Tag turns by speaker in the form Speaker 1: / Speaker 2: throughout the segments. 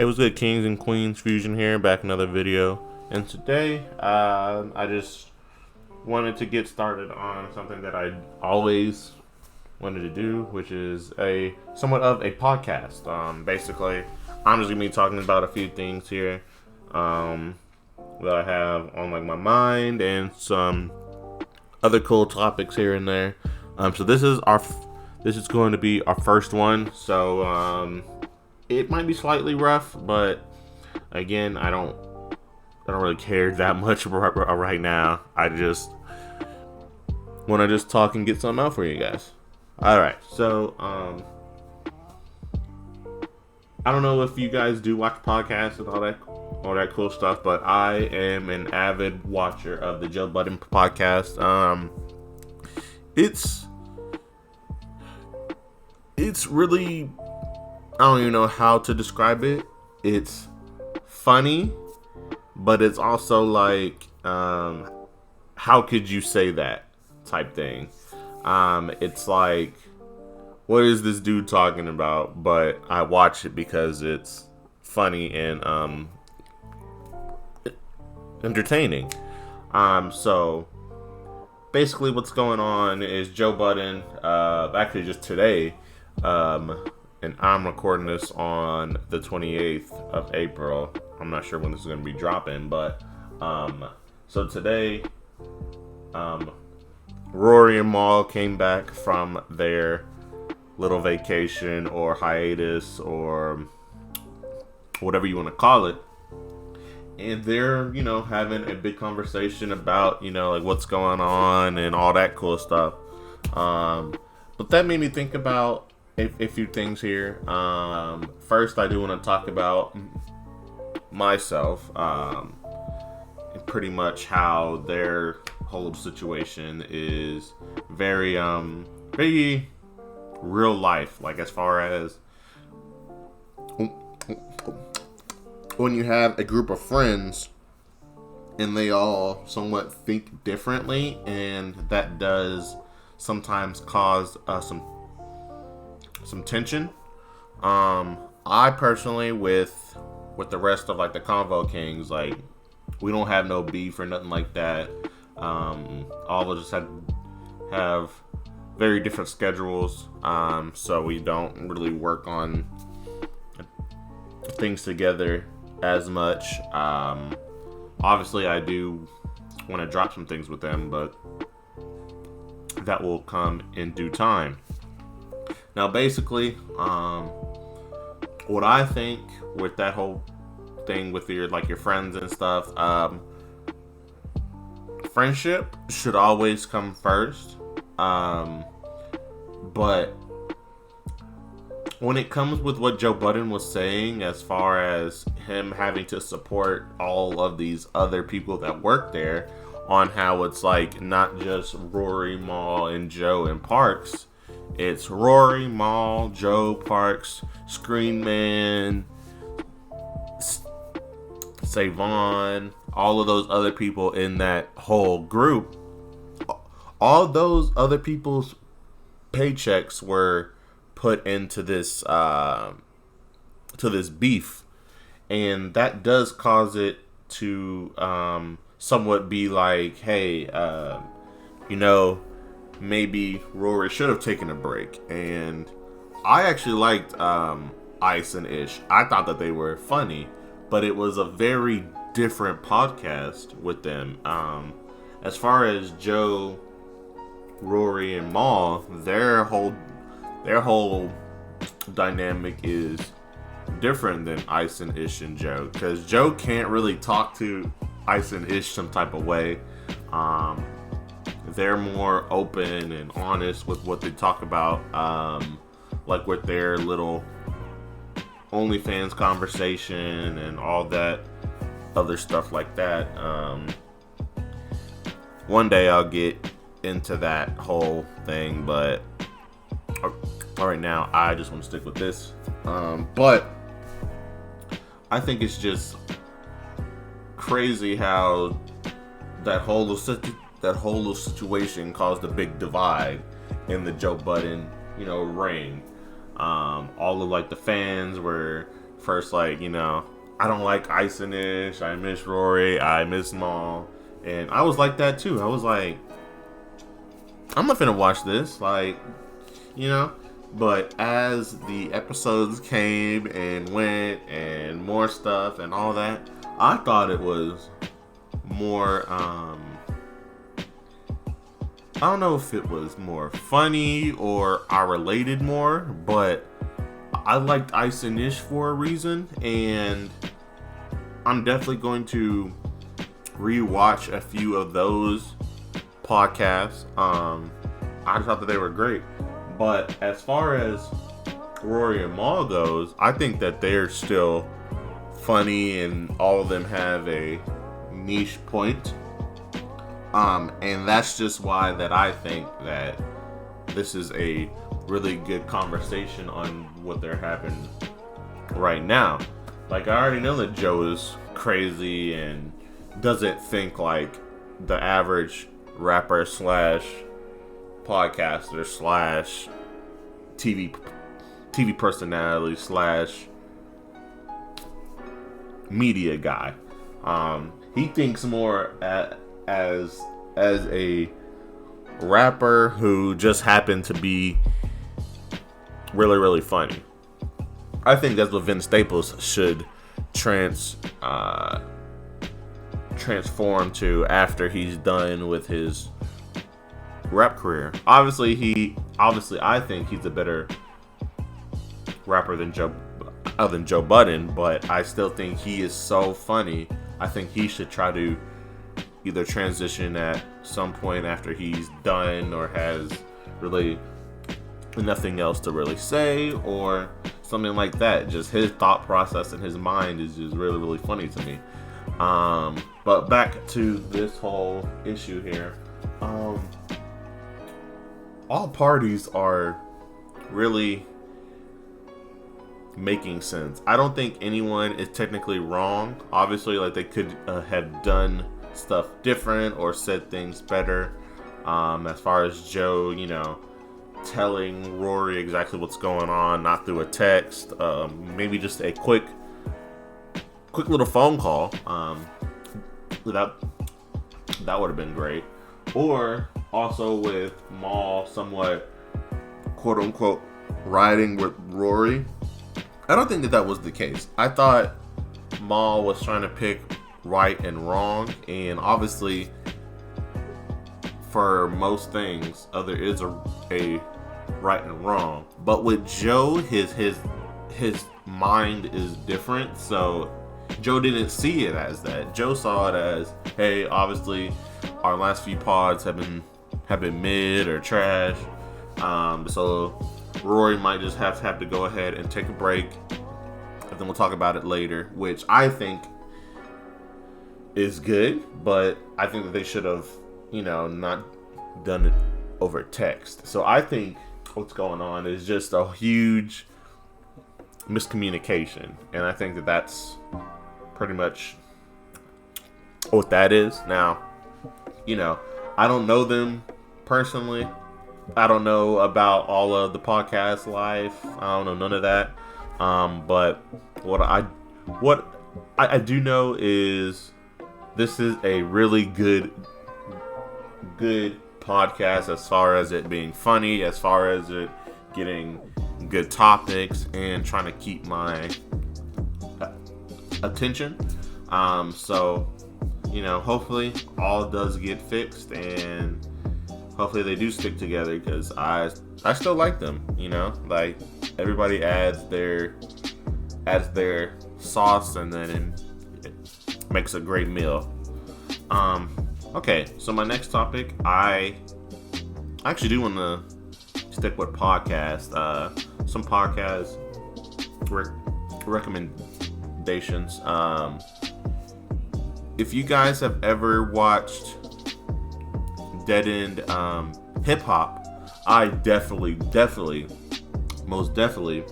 Speaker 1: Hey, what's good, Kings and Queens Fusion here, back another video. And today, I just wanted to get started on something that I always wanted to do, which is somewhat of a podcast. Basically, I'm just gonna be talking about a few things here that I have on my mind and some other cool topics here and there. So this is going to be our first one. So it might be slightly rough, but again, I don't really care that much right now. I just want to just talk and get something out for you guys. All right, so I don't know if you guys do watch podcasts and all that cool stuff, but I am an avid watcher of the Joe Budden podcast. It's really, I don't even know how to describe it. It's funny, but it's also like, how could you say that type thing? It's like, what is this dude talking about? But I watch it because it's funny and entertaining. So basically what's going on is Joe Budden, actually just today, and I'm recording this on the 28th of April. I'm not sure when this is going to be dropping, but so today, Rory and Mal came back from their little vacation or hiatus or whatever you want to call it. And they're, having a big conversation about, like what's going on and all that cool stuff. But that made me think about a few things here. First, I do want to talk about myself, and pretty much how their whole situation is very real life. Like, as far as when you have a group of friends and they all somewhat think differently, and that does sometimes cause some tension. I personally, with the rest of like the Convo Kingz, like, we don't have no beef or nothing like that. All of us have very different schedules, so we don't really work on things together as much. Obviously, I do want to drop some things with them, but that will come in due time. Now, basically, what I think with that whole thing with your friends and stuff, friendship should always come first. But when it comes with what Joe Budden was saying, as far as him having to support all of these other people that work there, on how it's like not just Rory, Mal, and Joe and Parks. It's Rory, Mal, Joe, Parks, Screen Man, Savon, all of those other people in that whole group. All those other people's paychecks were put into this beef, and that does cause it to somewhat be like, hey, maybe Rory should have taken a break. And I actually liked Ice and Ish. I thought that they were funny, but it was a very different podcast with them. As far as Joe, Rory, and Mal, their whole dynamic is different than Ice and Ish and Joe, because Joe can't really talk to Ice and Ish some type of way. They're more open and honest with what they talk about, like with their little OnlyFans conversation and all that other stuff like that. One day I'll get into that whole thing, but right now I just want to stick with this. But I think it's just crazy how that whole little situation caused a big divide in the Joe Budden, ring. All of like the fans were first, like, I don't like Ice and Ish. I miss Rory. I miss Maul. And I was like that too. I was like, I'm not finna watch this. Like, But as the episodes came and went and more stuff and all that, I thought it was more, I don't know if it was more funny or I related more, but I liked Ice and Ish for a reason, and I'm definitely going to rewatch a few of those podcasts. I just thought that they were great. But as far as Rory and Maul goes, I think that they're still funny and all of them have a niche point. And that's just why that I think that this is a really good conversation on what they're having right now. Like, I already know that Joe is crazy and doesn't think like the average rapper slash podcaster slash TV personality slash media guy. He thinks more as a rapper who just happened to be really, really funny. I think that's what Vince Staples should transform to after he's done with his rap career. Obviously, I think he's a better rapper than Joe Budden, but I still think he is so funny. I think he should try to either transition at some point after he's done or has really nothing else to really say or something like that. Just his thought process and his mind is just really, really funny to me. But back to this whole issue here. All parties are really making sense. I don't think anyone is technically wrong. Obviously, like, they could have done stuff different or said things better. As far as Joe, telling Rory exactly what's going on, not through a text, maybe just a quick little phone call. That would have been great. Or also with Maul somewhat, quote unquote, riding with Rory. I don't think that was the case. I thought Maul was trying to pick right and wrong, and obviously for most things there is a right and wrong. But with Joe, his mind is different, so Joe didn't see it as that. Joe saw it as, hey, obviously our last few pods have been mid or trash, so Rory might just have to go ahead and take a break, and then we'll talk about it later, which I think is good, but I think that they should have, not done it over text. So I think what's going on is just a huge miscommunication, and I think that that's pretty much what that is. Now, I don't know them personally. I don't know about all of the podcast life. I don't know none of that. But what I do know is this is a really good podcast as far as it being funny, as far as it getting good topics and trying to keep my attention. So, hopefully all does get fixed, and hopefully they do stick together, because I still like them. Like, everybody adds their sauce, and then it makes a great meal. Okay, so my next topic, I actually do want to stick with podcasts. Some podcast recommendations. If you guys have ever watched Dead End Hip Hop, I definitely, most definitely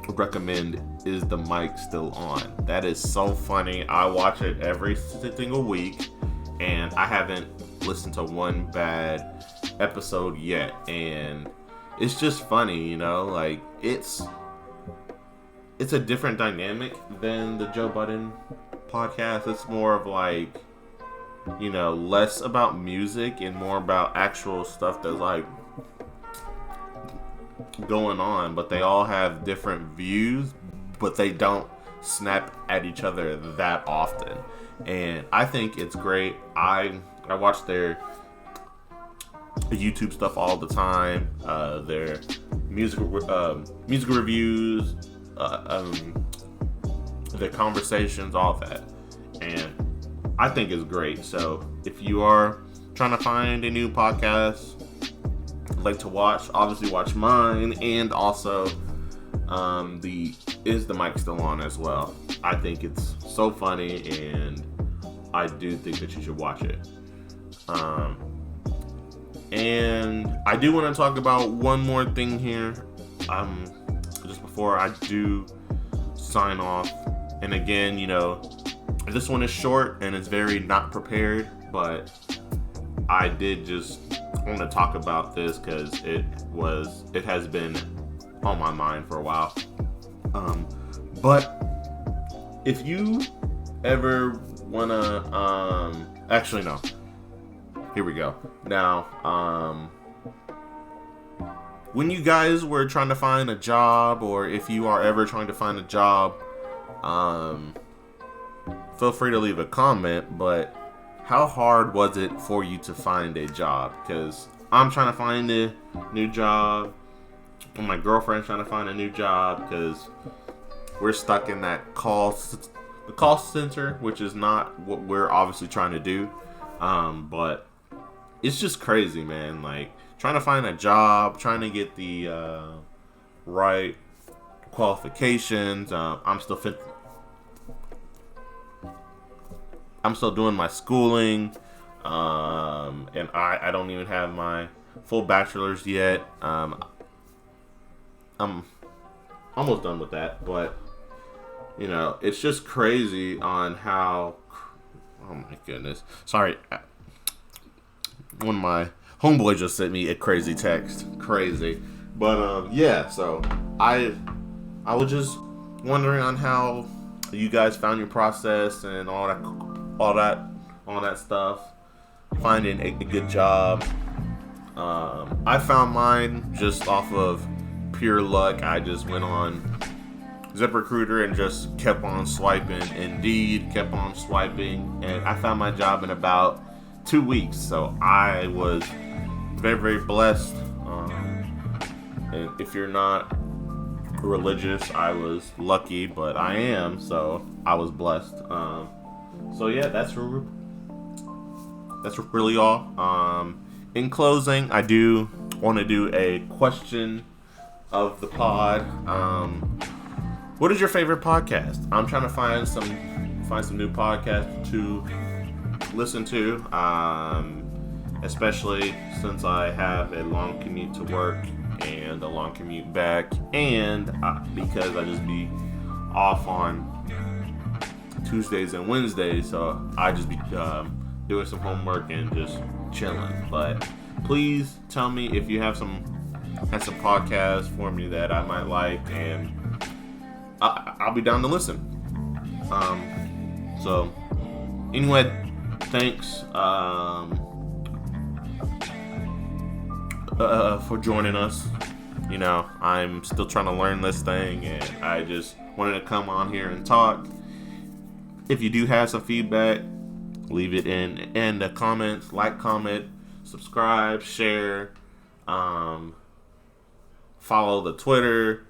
Speaker 1: recommend Is the Mic Still On? That is so funny. I watch it every single week, and I haven't listened to one bad episode yet, and it's just funny, like, it's it's a different dynamic than the Joe Budden podcast. It's more of like, you know, less about music and more about actual stuff that's like going on, but they all have different views, but they don't snap at each other that often. And I think it's great. I watch their YouTube stuff all the time, their music reviews, their conversations, all that, and I think it's great. So if you are trying to find a new podcast like to watch, obviously watch mine, and also Is the Mic Still On as well. I think it's so funny, and I do think that you should watch it. And I do want to talk about one more thing here, just before I do sign off. And again, you know, this one is short and it's very not prepared, but I did just want to talk about this because it has been on my mind for a while. But if you ever wanna, actually no. Here we go. Now, when you guys were trying to find a job, or if you are ever trying to find a job, feel free to leave a comment, but how hard was it for you to find a job? Because I'm trying to find a new job, and my girlfriend's trying to find a new job, because we're stuck in that call center, which is not what we're obviously trying to do. But it's just crazy, man. Like, trying to find a job, trying to get the right qualifications. I'm still doing my schooling, and I don't even have my full bachelor's yet. I'm almost done with that, but you know, it's just crazy on how. Oh my goodness! Sorry, one of my homeboys just sent me a crazy text. Crazy, but yeah. So I was just wondering on how you guys found your process and all that stuff. Finding a good job. I found mine just off of pure luck. I just went on ZipRecruiter and just kept on swiping. Indeed, kept on swiping, and I found my job in about 2 weeks. So I was very, very blessed. And if you're not religious, I was lucky, but I am, so I was blessed. So yeah, that's really all. In closing, I do want to do a question of the pod. What is your favorite podcast? I'm trying to find some new podcasts to listen to, especially since I have a long commute to work and a long commute back, and because I just be off on Tuesdays and Wednesdays, so I just be doing some homework and just chilling. But please tell me if you have some podcasts for me that I might like, and I'll be down to listen. So anyway, thanks for joining us. You know, I'm still trying to learn this thing, and I just wanted to come on here and talk. If you do have some feedback, leave it in the comments. Comment, subscribe, share, follow the Twitter,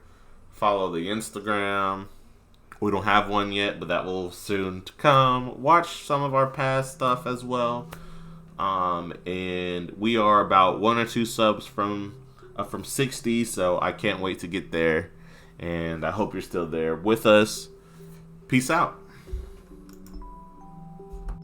Speaker 1: follow the Instagram. We don't have one yet, but that will soon to come. Watch some of our past stuff as well. And we are about 1 or 2 subs from 60, so I can't wait to get there. And I hope you're still there with us. Peace out.